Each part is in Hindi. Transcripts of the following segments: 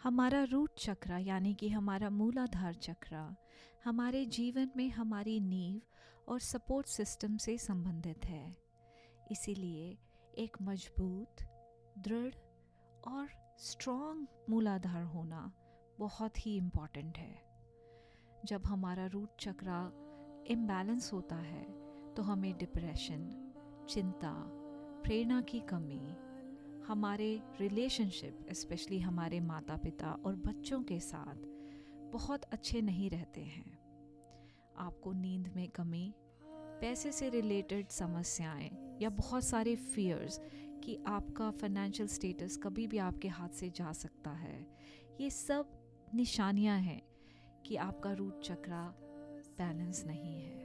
हमारा रूट चक्र यानी कि हमारा मूलाधार चक्र हमारे जीवन में हमारी नींव और सपोर्ट सिस्टम से संबंधित है। इसीलिए एक मजबूत, दृढ़ और स्ट्रॉन्ग मूलाधार होना बहुत ही इम्पॉर्टेंट है। जब हमारा रूट चक्र इम्बैलेंस होता है तो हमें डिप्रेशन, चिंता, प्रेरणा की कमी, हमारे रिलेशनशिप स्पेशली हमारे माता पिता और बच्चों के साथ बहुत अच्छे नहीं रहते हैं। आपको नींद में कमी, पैसे से रिलेटेड समस्याएं या बहुत सारे फियर्स कि आपका फाइनेंशियल स्टेटस कभी भी आपके हाथ से जा सकता है, ये सब निशानियां हैं कि आपका रूट चक्र बैलेंस नहीं है।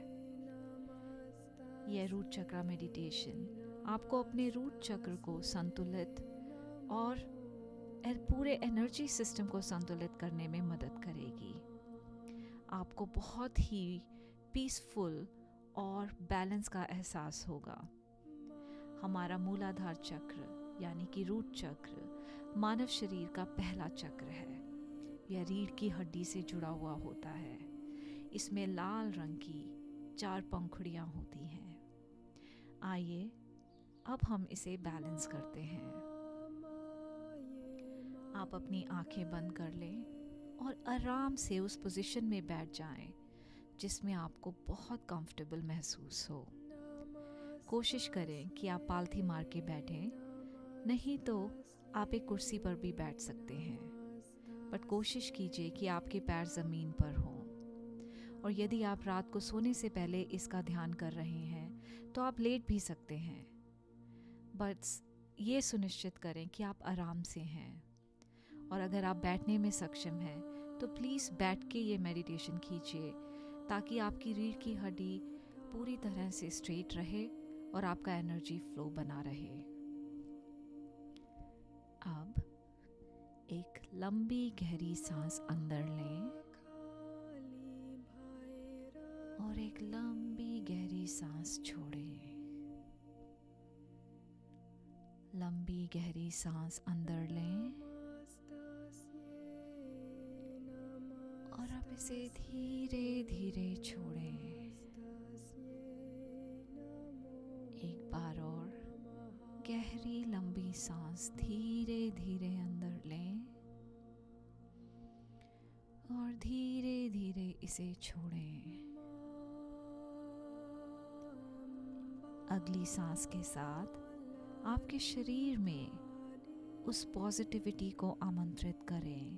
यह रूट चक्र मेडिटेशन आपको अपने रूट चक्र को संतुलित और पूरे एनर्जी सिस्टम को संतुलित करने में मदद करेगी। आपको बहुत ही पीसफुल और बैलेंस का एहसास होगा। हमारा मूलाधार चक्र यानी कि रूट चक्र मानव शरीर का पहला चक्र है। यह रीढ़ की हड्डी से जुड़ा हुआ होता है। इसमें लाल रंग की 4 पंखुड़ियाँ होती हैं। आइए अब हम इसे बैलेंस करते हैं। आप अपनी आंखें बंद कर लें और आराम से उस पोजीशन में बैठ जाएं जिसमें आपको बहुत कंफर्टेबल महसूस हो। कोशिश करें कि आप पालथी मार के बैठें, नहीं तो आप एक कुर्सी पर भी बैठ सकते हैं, बट कोशिश कीजिए कि आपके पैर ज़मीन पर हों। और यदि आप रात को सोने से पहले इसका ध्यान कर रहे हैं तो आप लेट भी सकते हैं, बट ये सुनिश्चित करें कि आप आराम से हैं। और अगर आप बैठने में सक्षम हैं तो प्लीज़ बैठ के ये मेडिटेशन कीजिए ताकि आपकी रीढ़ की हड्डी पूरी तरह से स्ट्रेट रहे और आपका एनर्जी फ्लो बना रहे। अब एक लंबी गहरी सांस अंदर लें और एक लंबी गहरी सांस छोड़ें। लंबी गहरी सांस अंदर लें और अब इसे धीरे धीरे छोड़ें। एक बार और गहरी लंबी सांस धीरे धीरे अंदर लें और धीरे धीरे इसे छोड़ें। अगली सांस के साथ आपके शरीर में उस पॉजिटिविटी को आमंत्रित करें।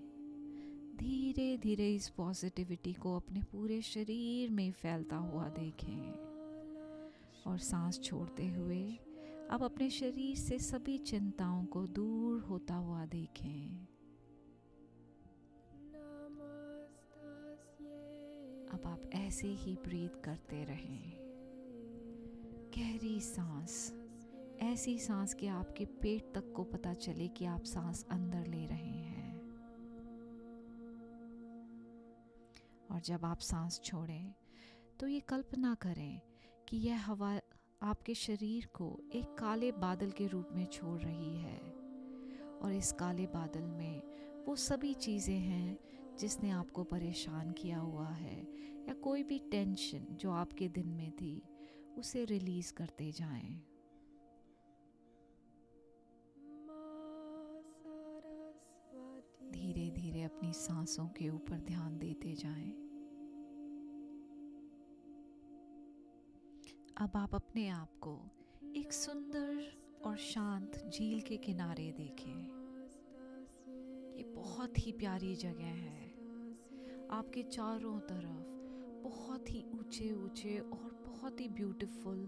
धीरे धीरे इस पॉजिटिविटी को अपने पूरे शरीर में फैलता हुआ देखें और सांस छोड़ते हुए अब अपने शरीर से सभी चिंताओं को दूर होता हुआ देखें। अब आप ऐसे ही ब्रीथ करते रहें। गहरी सांस, ऐसी सांस कि आपके पेट तक को पता चले कि आप सांस अंदर ले रहे हैं। और जब आप सांस छोड़ें तो ये कल्पना करें कि यह हवा आपके शरीर को एक काले बादल के रूप में छोड़ रही है और इस काले बादल में वो सभी चीज़ें हैं जिसने आपको परेशान किया हुआ है या कोई भी टेंशन जो आपके दिन में थी उसे रिलीज़ करते जाएं। धीरे धीरे अपनी सांसों के ऊपर ध्यान देते जाएं। अब आप अपने आप को एक सुंदर और शांत झील के किनारे देखें। ये बहुत ही प्यारी जगह है। आपके चारों तरफ बहुत ही ऊंचे ऊंचे और बहुत ही ब्यूटीफुल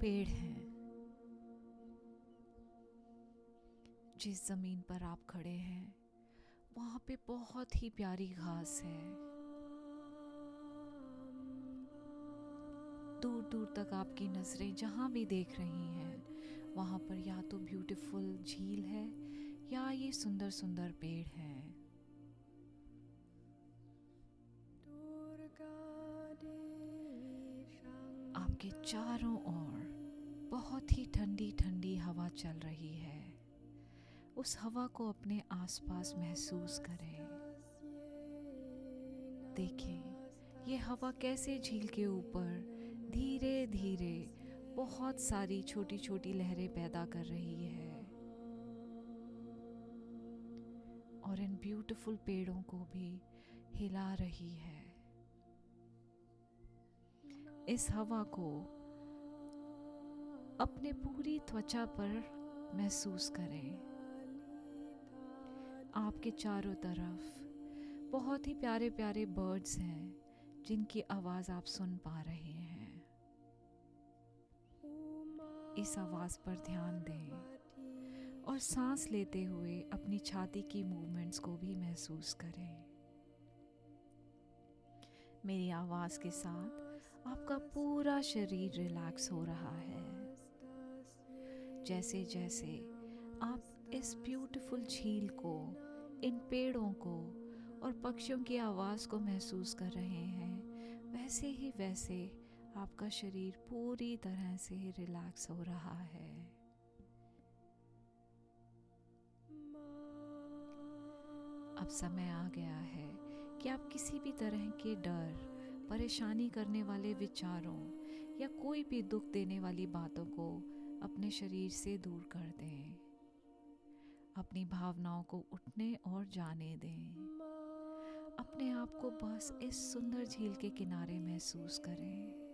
पेड़ हैं। जिस जमीन पर आप खड़े हैं वहाँ पे बहुत ही प्यारी घास है। दूर दूर तक आपकी नज़रें जहाँ भी देख रही हैं वहाँ पर या तो ब्यूटीफुल झील है या ये सुंदर सुंदर पेड़ हैं। आपके चारों ओर बहुत ही ठंडी ठंडी हवा चल रही है उस हवा को अपने आसपास महसूस करें। देखें ये हवा कैसे झील के ऊपर धीरे धीरे बहुत सारी छोटी छोटी लहरें पैदा कर रही है और इन ब्यूटीफुल पेड़ों को भी हिला रही है। इस हवा को अपने पूरी त्वचा पर महसूस करें। आपके चारों तरफ बहुत ही प्यारे प्यारे बर्ड्स हैं जिनकी आवाज़ आप सुन पा रहे हैं। इस आवाज़ पर ध्यान दें और सांस लेते हुए अपनी छाती की मूवमेंट्स को भी महसूस करें। मेरी आवाज़ के साथ आपका पूरा शरीर रिलैक्स हो रहा है। जैसे जैसे आप इस ब्यूटीफुल झील को, इन पेड़ों को और पक्षियों की आवाज़ को महसूस कर रहे हैं, वैसे ही वैसे आपका शरीर पूरी तरह से रिलैक्स हो रहा है। अब समय आ गया है कि आप किसी भी तरह के डर, परेशानी करने वाले विचारों या कोई भी दुख देने वाली बातों को अपने शरीर से दूर कर दें। अपनी भावनाओं को उठने और जाने दें। अपने आप को बस इस सुंदर झील के किनारे महसूस करें।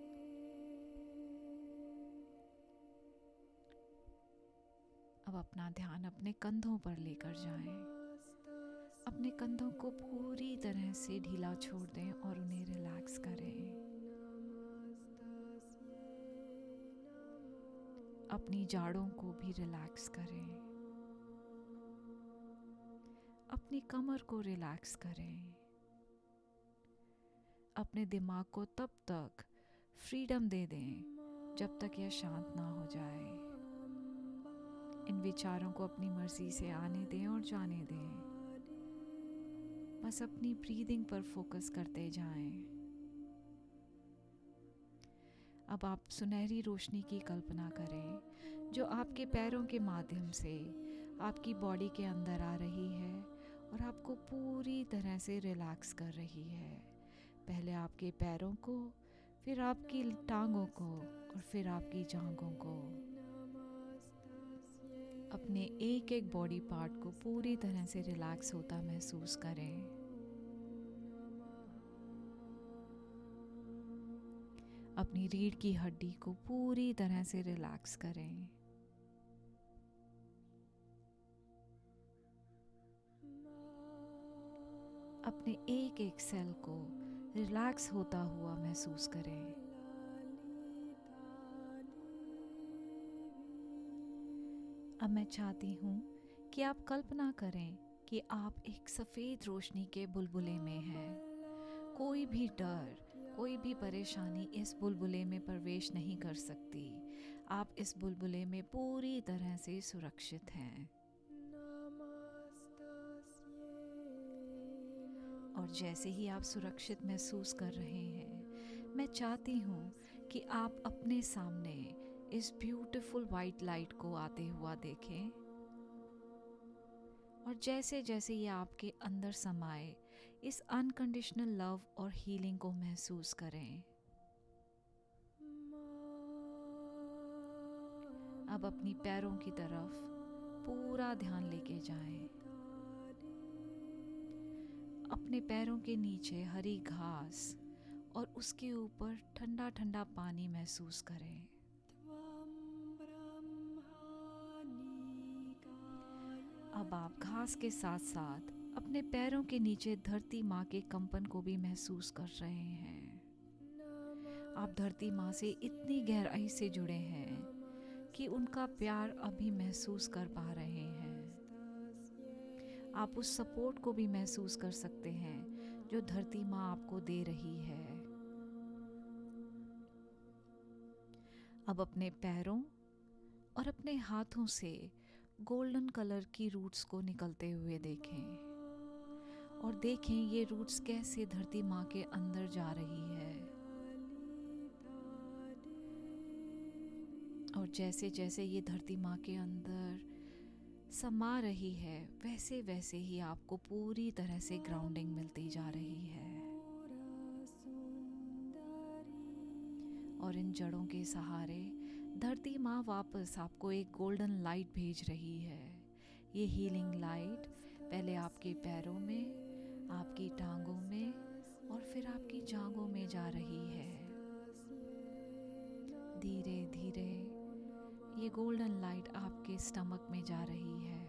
अब अपना ध्यान अपने कंधों पर लेकर जाएं। अपने कंधों को पूरी तरह से ढीला छोड़ दें और उन्हें रिलैक्स करें। अपनी जाड़ों को भी रिलैक्स करें। अपनी कमर को रिलैक्स करें। अपने दिमाग को तब तक फ्रीडम दे दें जब तक यह शांत ना हो जाए। इन विचारों को अपनी मर्जी से आने दें और जाने दें। बस अपनी ब्रीदिंग पर फोकस करते जाएं। अब आप सुनहरी रोशनी की कल्पना करें जो आपके पैरों के माध्यम से आपकी बॉडी के अंदर आ रही है और आपको पूरी तरह से रिलैक्स कर रही है। पहले आपके पैरों को, फिर आपकी टांगों को और फिर आपकी जांघों को। अपने एक एक बॉडी पार्ट को पूरी तरह से रिलैक्स होता महसूस करें। अपनी रीढ़ की हड्डी को पूरी तरह से रिलैक्स करें। अपने एक एक सेल को रिलैक्स होता हुआ महसूस करें। अब मैं चाहती हूँ कि आप कल्पना करें कि आप एक सफ़ेद रोशनी के बुलबुले में हैं। कोई भी डर, कोई भी परेशानी इस बुलबुले में प्रवेश नहीं कर सकती। आप इस बुलबुले में पूरी तरह से सुरक्षित हैं। और जैसे ही आप सुरक्षित महसूस कर रहे हैं, मैं चाहती हूँ कि आप अपने सामने इस ब्यूटीफुल वाइट लाइट को आते हुआ देखें। और जैसे जैसे ये आपके अंदर समाए, इस अनकंडीशनल लव और हीलिंग को महसूस करें। अब अपनी पैरों की तरफ पूरा ध्यान लेके जाएं। अपने पैरों के नीचे हरी घास और उसके ऊपर ठंडा ठंडा पानी महसूस करें। अब आप घास के साथ साथ अपने पैरों के नीचे धरती माँ के कंपन को भी महसूस कर रहे हैं। आप धरती माँ से इतनी गहराई से जुड़े हैं कि उनका प्यार अभी महसूस कर पा रहे हैं। आप उस सपोर्ट को भी महसूस कर सकते हैं जो धरती माँ आपको दे रही है। अब अपने पैरों और अपने हाथों से गोल्डन कलर की रूट्स को निकलते हुए देखें और देखें ये रूट्स कैसे धरती माँ के अंदर जा रही है। और जैसे जैसे ये धरती माँ के अंदर समा रही है, वैसे वैसे ही आपको पूरी तरह से ग्राउंडिंग मिलती जा रही है। और इन जड़ों के सहारे धरती माँ वापस आपको एक गोल्डन लाइट भेज रही है। ये हीलिंग लाइट पहले आपके पैरों में, आपकी टांगों में और फिर आपकी जांघों में जा रही है। धीरे धीरे ये गोल्डन लाइट आपके स्टमक में जा रही है।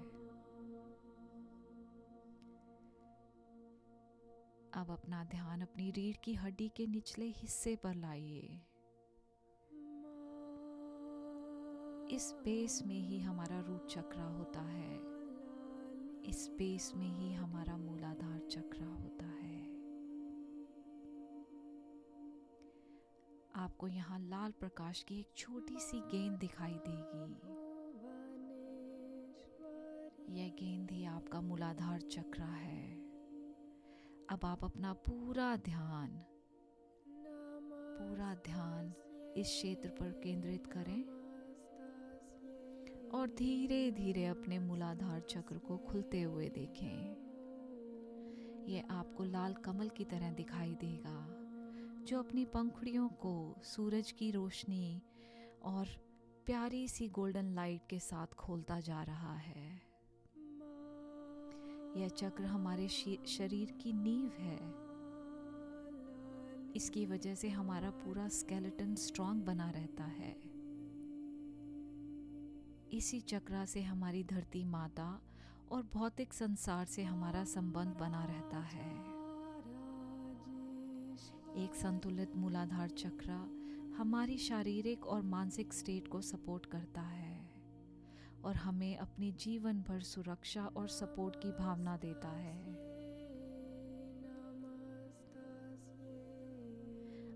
अब अपना ध्यान अपनी रीढ़ की हड्डी के निचले हिस्से पर लाइए। इस स्पेस में ही हमारा रूट चक्र होता है। इस स्पेस में ही हमारा मूलाधार चक्र होता है। आपको यहाँ लाल प्रकाश की एक छोटी सी गेंद दिखाई देगी। यह गेंद ही आपका मूलाधार चक्र है। अब आप अपना पूरा ध्यान इस क्षेत्र पर केंद्रित करें और धीरे धीरे अपने मूलाधार चक्र को खुलते हुए देखें। यह आपको लाल कमल की तरह दिखाई देगा, जो अपनी पंखुड़ियों को सूरज की रोशनी और प्यारी सी गोल्डन लाइट के साथ खोलता जा रहा है। यह चक्र हमारे शरीर की नींव है। इसकी वजह से हमारा पूरा स्केलेटन स्ट्रांग बना रहता है। इसी चक्र से हमारी धरती माता और भौतिक संसार से हमारा संबंध बना रहता है। एक संतुलित मूलाधार चक्र हमारी शारीरिक और मानसिक स्टेट को सपोर्ट करता है और हमें अपने जीवन भर सुरक्षा और सपोर्ट की भावना देता है।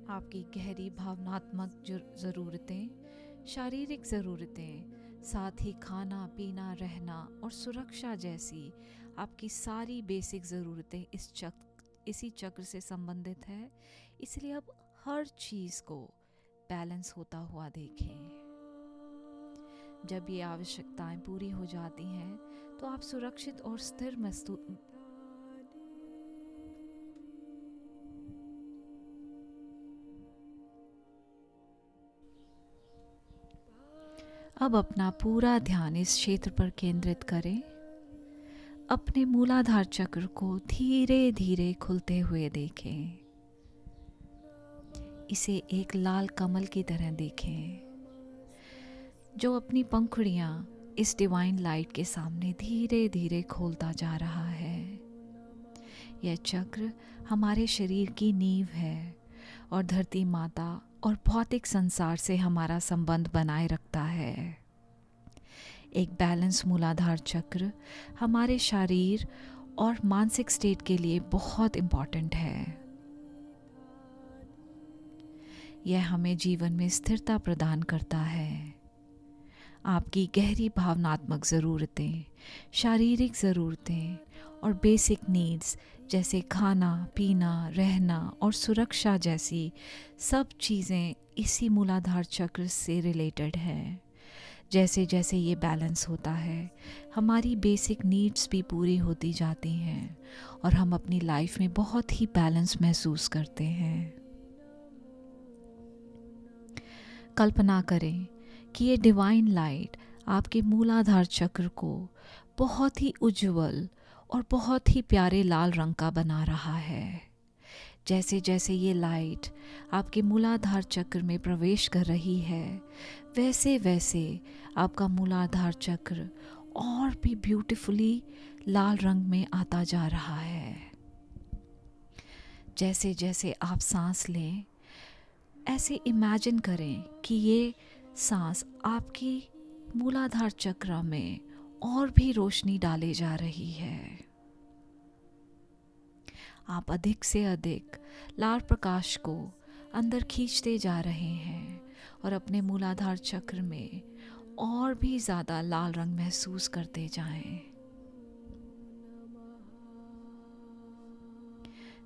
आपकी गहरी भावनात्मक ज़रूरतें, शारीरिक ज़रूरतें, साथ ही खाना पीना, रहना और सुरक्षा जैसी आपकी सारी बेसिक ज़रूरतें इसी चक्र से संबंधित है। इसलिए अब हर चीज़ को बैलेंस होता हुआ देखें। जब ये आवश्यकताएं पूरी हो जाती हैं तो आप सुरक्षित और स्थिर महसूस अब अपना पूरा ध्यान इस क्षेत्र पर केंद्रित करें। अपने मूलाधार चक्र को धीरे धीरे खुलते हुए देखें। इसे एक लाल कमल की तरह देखें, जो अपनी पंखुड़ियां इस डिवाइन लाइट के सामने धीरे धीरे खोलता जा रहा है। यह चक्र हमारे शरीर की नींव है और धरती माता और भौतिक संसार से हमारा संबंध बनाए रखता है। एक बैलेंस मूलाधार चक्र हमारे शरीर और मानसिक स्टेट के लिए बहुत इम्पॉर्टेंट है। यह हमें जीवन में स्थिरता प्रदान करता है। आपकी गहरी भावनात्मक ज़रूरतें, शारीरिक ज़रूरतें और बेसिक नीड्स जैसे खाना पीना, रहना और सुरक्षा जैसी सब चीज़ें इसी मूलाधार चक्र से रिलेटेड हैं। जैसे जैसे ये बैलेंस होता है, हमारी बेसिक नीड्स भी पूरी होती जाती हैं और हम अपनी लाइफ में बहुत ही बैलेंस महसूस करते हैं। कल्पना करें कि ये डिवाइन लाइट आपके मूलाधार चक्र को बहुत ही उज्जवल और बहुत ही प्यारे लाल रंग का बना रहा है। जैसे जैसे ये लाइट आपके मूलाधार चक्र में प्रवेश कर रही है, वैसे वैसे आपका मूलाधार चक्र और भी ब्यूटीफुली लाल रंग में आता जा रहा है। जैसे जैसे आप सांस लें, ऐसे इमेजिन करें कि ये सांस आपकी मूलाधार चक्र में और भी रोशनी डाले जा रही है। आप अधिक से अधिक लाल प्रकाश को अंदर खींचते जा रहे हैं और अपने मूलाधार चक्र में और भी ज़्यादा लाल रंग महसूस करते जाएं।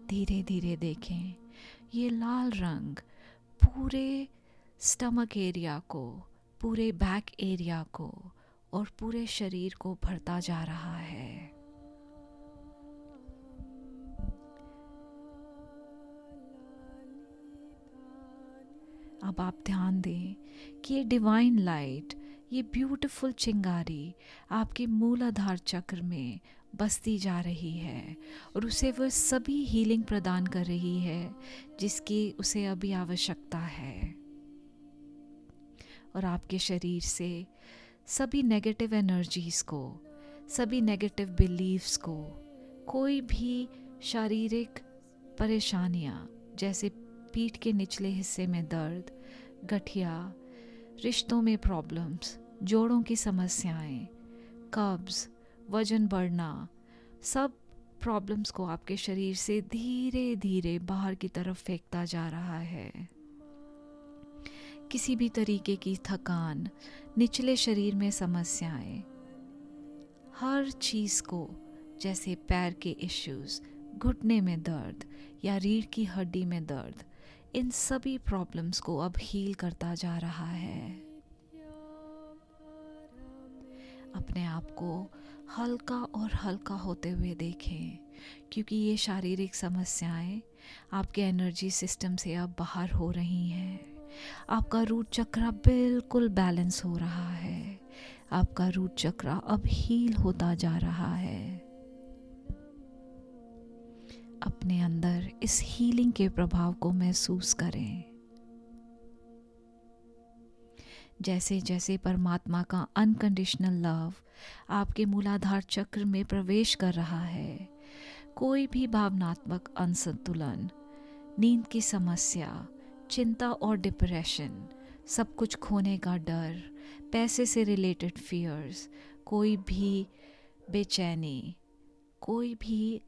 धीरे धीरे देखें, ये लाल रंग पूरे स्टमक एरिया को, पूरे बैक एरिया को और पूरे शरीर को भरता जा रहा है। अब आप ध्यान दें कि ये डिवाइन लाइट, ये ब्यूटीफुल चिंगारी आपके मूलाधार चक्र में बसती जा रही है और उसे वह सभी हीलिंग प्रदान कर रही है जिसकी उसे अभी आवश्यकता है। और आपके शरीर से सभी नेगेटिव एनर्जीज को, सभी नेगेटिव बिलीव्स को, कोई भी शारीरिक परेशानियां जैसे पीठ के निचले हिस्से में दर्द, गठिया, रिश्तों में प्रॉब्लम्स, जोड़ों की समस्याएं, कब्ज, वजन बढ़ना, सब प्रॉब्लम्स को आपके शरीर से धीरे धीरे बाहर की तरफ फेंकता जा रहा है। किसी भी तरीके की थकान, निचले शरीर में समस्याएं, हर चीज़ को, जैसे पैर के इश्यूज, घुटने में दर्द या रीढ़ की हड्डी में दर्द, इन सभी प्रॉब्लम्स को अब हील करता जा रहा है। अपने आप को हल्का और हल्का होते हुए देखें, क्योंकि ये शारीरिक समस्याएं आपके एनर्जी सिस्टम से अब बाहर हो रही हैं। आपका रूट चक्र बिल्कुल बैलेंस हो रहा है। आपका रूट चक्र अब हील होता जा रहा है। अपने अंदर इस हीलिंग के प्रभाव को महसूस करें। जैसे जैसे परमात्मा का अनकंडीशनल लव आपके मूलाधार चक्र में प्रवेश कर रहा है, कोई भी भावनात्मक असंतुलन, नींद की समस्या, चिंता और डिप्रेशन, सब कुछ खोने का डर, पैसे से रिलेटेड फियर्स, कोई भी बेचैनी, कोई भी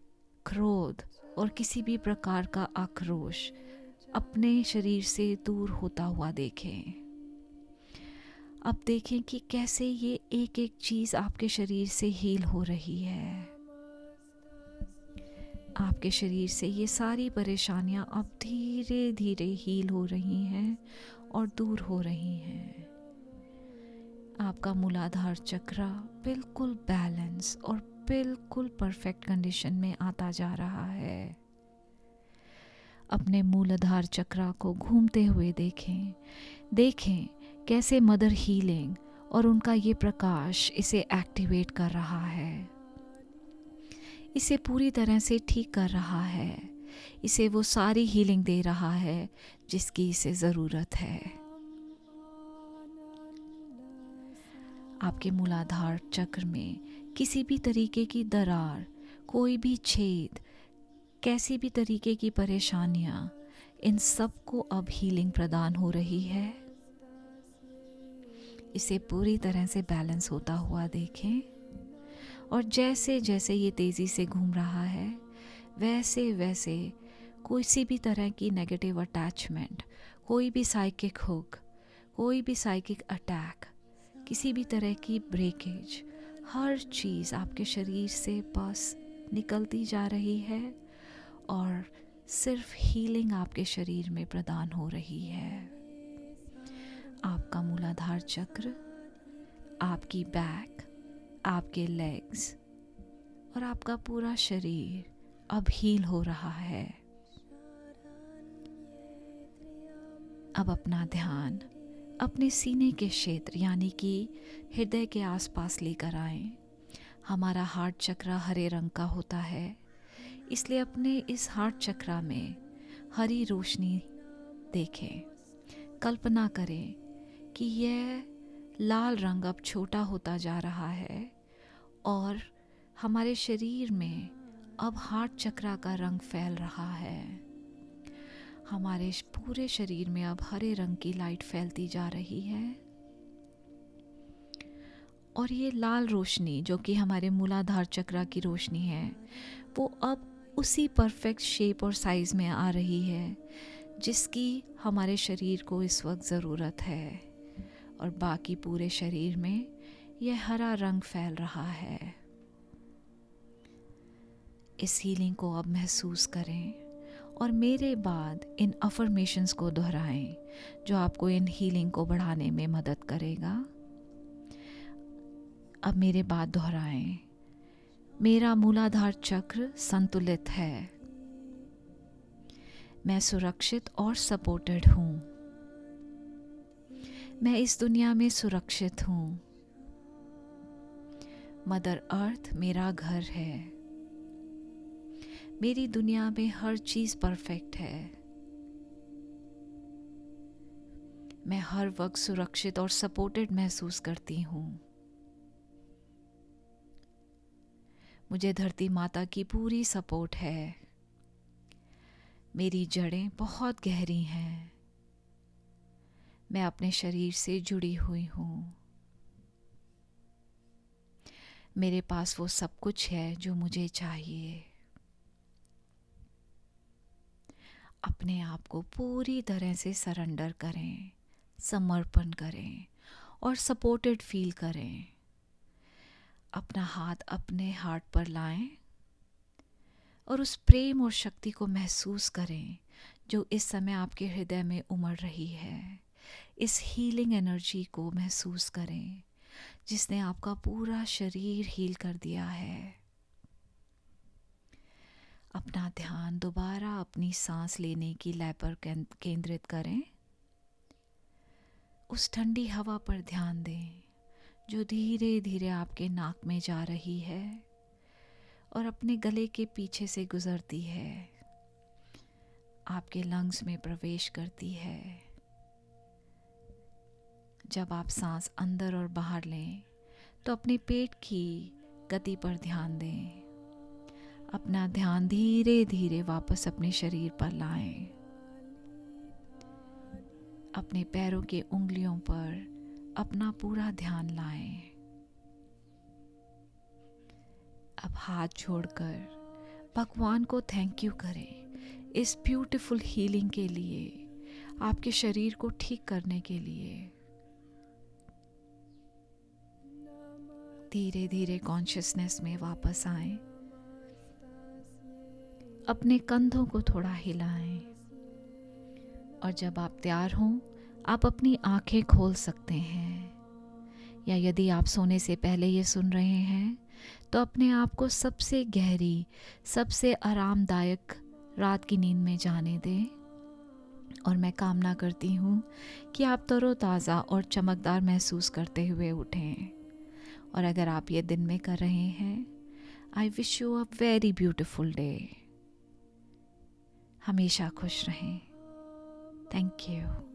क्रोध और किसी भी प्रकार का आक्रोश अपने शरीर से दूर होता हुआ देखें। अब देखें कि कैसे ये एक एक चीज़ आपके शरीर से हील हो रही है। आपके शरीर से ये सारी परेशानियां अब धीरे धीरे हील हो रही हैं और दूर हो रही हैं। आपका मूलाधार चक्र बिल्कुल बैलेंस और बिल्कुल परफेक्ट कंडीशन में आता जा रहा है। अपने मूलाधार चक्र को घूमते हुए देखें कैसे मदर हीलिंग और उनका ये प्रकाश इसे एक्टिवेट कर रहा है, इसे पूरी तरह से ठीक कर रहा है, इसे वो सारी हीलिंग दे रहा है जिसकी इसे ज़रूरत है। आपके मूलाधार चक्र में किसी भी तरीके की दरार, कोई भी छेद, कैसी भी तरीके की परेशानियां, इन सब को अब हीलिंग प्रदान हो रही है। इसे पूरी तरह से बैलेंस होता हुआ देखें और जैसे जैसे ये तेज़ी से घूम रहा है, वैसे वैसे किसी भी तरह की नेगेटिव अटैचमेंट, कोई भी साइकिक हुक, कोई भी साइकिक अटैक, किसी भी तरह की ब्रेकेज, हर चीज़ आपके शरीर से बस निकलती जा रही है और सिर्फ हीलिंग आपके शरीर में प्रदान हो रही है। आपका मूलाधार चक्र, आपकी बैक, आपके लेग्स और आपका पूरा शरीर अब हील हो रहा है। अब अपना ध्यान अपने सीने के क्षेत्र यानी कि हृदय के आसपास लेकर आएं। हमारा हार्ट चक्र हरे रंग का होता है, इसलिए अपने इस हार्ट चक्र में हरी रोशनी देखें। कल्पना करें कि यह लाल रंग अब छोटा होता जा रहा है और हमारे शरीर में अब हार्ट चक्र का रंग फैल रहा है। हमारे पूरे शरीर में अब हरे रंग की लाइट फैलती जा रही है और ये लाल रोशनी जो कि हमारे मूलाधार चक्र की रोशनी है, वो अब उसी परफेक्ट शेप और साइज में आ रही है जिसकी हमारे शरीर को इस वक्त ज़रूरत है। और बाकी पूरे शरीर में यह हरा रंग फैल रहा है। इस हीलिंग को अब महसूस करें और मेरे बाद इन अफर्मेशंस को दोहराएं जो आपको इन हीलिंग को बढ़ाने में मदद करेगा। अब मेरे बात दोहराएं। मेरा मूलाधार चक्र संतुलित है। मैं सुरक्षित और सपोर्टेड हूँ। मैं इस दुनिया में सुरक्षित हूँ। मदर अर्थ मेरा घर है। मेरी दुनिया में हर चीज़ परफेक्ट है। मैं हर वक्त सुरक्षित और सपोर्टेड महसूस करती हूँ। मुझे धरती माता की पूरी सपोर्ट है। मेरी जड़ें बहुत गहरी हैं। मैं अपने शरीर से जुड़ी हुई हूँ। मेरे पास वो सब कुछ है जो मुझे चाहिए। अपने आप को पूरी तरह से सरेंडर करें, समर्पण करें और सपोर्टेड फील करें। अपना हाथ अपने हार्ट पर लाएं और उस प्रेम और शक्ति को महसूस करें जो इस समय आपके हृदय में उमड़ रही है। इस हीलिंग एनर्जी को महसूस करें जिसने आपका पूरा शरीर हील कर दिया है। अपना ध्यान दोबारा अपनी सांस लेने की लय पर केंद्रित करें। उस ठंडी हवा पर ध्यान दें जो धीरे धीरे आपके नाक में जा रही है और अपने गले के पीछे से गुजरती है, आपके लंग्स में प्रवेश करती है। जब आप सांस अंदर और बाहर लें तो अपने पेट की गति पर ध्यान दें। अपना ध्यान धीरे धीरे वापस अपने शरीर पर लाएं। अपने पैरों के उंगलियों पर अपना पूरा ध्यान लाएं। अब हाथ जोड़कर भगवान को थैंक यू करें इस ब्यूटीफुल हीलिंग के लिए, आपके शरीर को ठीक करने के लिए। धीरे धीरे कॉन्शियसनेस में वापस आएं। अपने कंधों को थोड़ा हिलाएं और जब आप तैयार हों आप अपनी आंखें खोल सकते हैं, या यदि आप सोने से पहले ये सुन रहे हैं तो अपने आप को सबसे गहरी, सबसे आरामदायक रात की नींद में जाने दें। और मैं कामना करती हूँ कि आप तरोताज़ा और चमकदार महसूस करते हुए उठें। और अगर आप ये दिन में कर रहे हैं, I wish you a very beautiful day. हमेशा खुश रहें। Thank you.